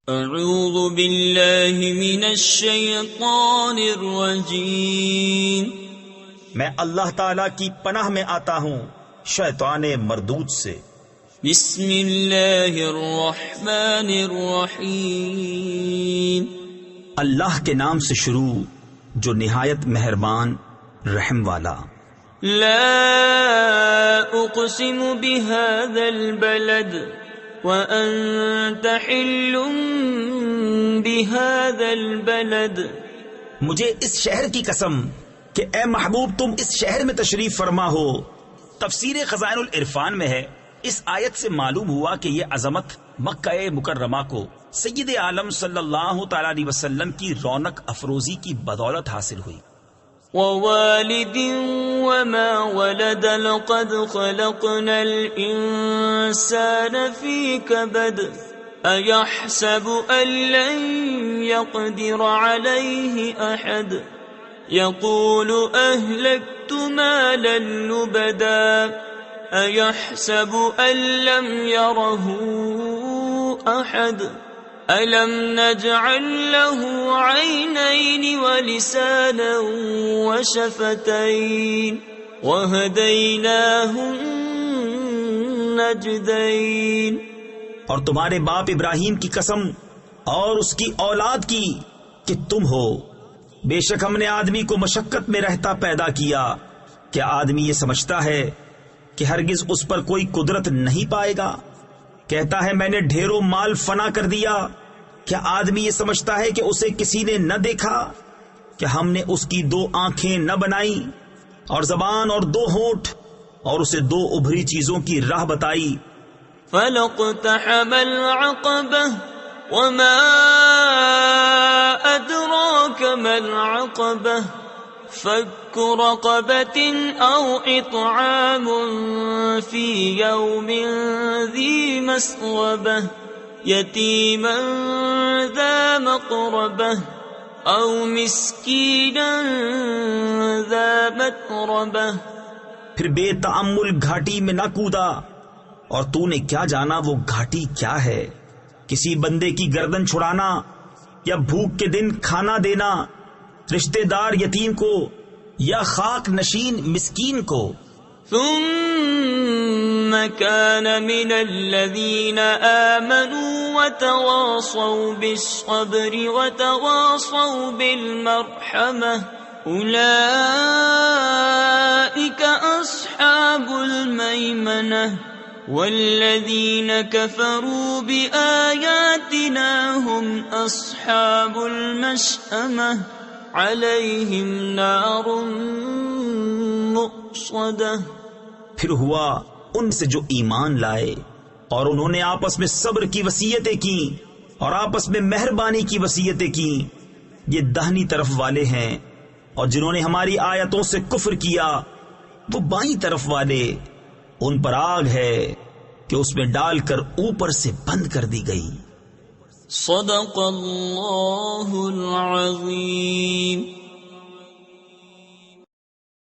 اعوذ باللہ من الشیطان الرجیم، میں اللہ تعالی کی پناہ میں آتا ہوں شیطان مردود سے۔ بسم اللہ الرحمن الرحیم، اللہ کے نام سے شروع جو نہایت مہربان رحم والا۔ لا اقسم بهذا البلد وانت حل بهذا البلد، مجھے اس شہر کی قسم کہ اے محبوب تم اس شہر میں تشریف فرما ہو۔ تفسیر خزائن العرفان میں ہے، اس آیت سے معلوم ہوا کہ یہ عظمت مکہ مکرمہ کو سید عالم صلی اللہ تعالی علیہ وسلم کی رونق افروزی کی بدولت حاصل ہوئی۔ ووالد وما ولد لقد خلقنا الإنسان في كبد أيحسب أن لن يقدر عليه أحد يقول أهلكت مالا لبدا أيحسب أن لم يره أحد أَلَمْ نَجْعَلْ لَهُ عَيْنَيْنِ وَلِسَانًا وَشَفَتَيْنِ وَهَدَيْنَاهُ النَّجْدَيْنِ، اور تمہارے باپ ابراہیم کی قسم اور اس کی اولاد کی کہ تم ہو، بے شک ہم نے آدمی کو مشقت میں رہتا پیدا کیا۔ کیا آدمی یہ سمجھتا ہے کہ ہرگز اس پر کوئی قدرت نہیں پائے گا؟ کہتا ہے میں نے ڈھیروں مال فنا کر دیا۔ کیا آدمی یہ سمجھتا ہے کہ اسے کسی نے نہ دیکھا؟ کہ ہم نے اس کی 2 آنکھیں نہ بنائی اور زبان اور 2 ہونٹ اور اسے 2 ابھری چیزوں کی راہ بتائی؟ فَلَاقْتَحَمَ الْعَقَبَةَ وَمَا أَدْرَاكَ مَا الْعَقَبَةُ فَكُّ رَقَبَةٍ أَوْ إِطْعَامٌ فِي يَوْمٍ ذِي مَسْغَبَةٍ يَتِيمًا ذَا مَقْرَبَةٍ أَوْ مِسْكِينًا ذَا مَتْرَبَةٍ۔ پھر بے تأمل گھاٹی میں نہ کودا، اور تو نے کیا جانا وہ گھاٹی کیا ہے؟ کسی بندے کی گردن چھڑانا یا بھوک کے دن کھانا دینا، رشتہ دار یتیم کو یا خاک نشین مسکین کو۔ ثم كان من الذين آمنوا وتواصوا بالصبر وتواصوا بالمرحمة أولئك أصحاب الميمنة والذين كفروا بآياتنا هم أصحاب المشأمة عليهم نار مؤصدة۔ پھر ہوا ان سے جو ایمان لائے اور انہوں نے آپس میں صبر کی وصیتیں کی اور آپس میں مہربانی کی وصیتیں کی، یہ دہنی طرف والے ہیں، اور جنہوں نے ہماری آیتوں سے کفر کیا وہ بائیں طرف والے، ان پر آگ ہے کہ اس میں ڈال کر اوپر سے بند کر دی گئی۔ صدق اللہ العظیم۔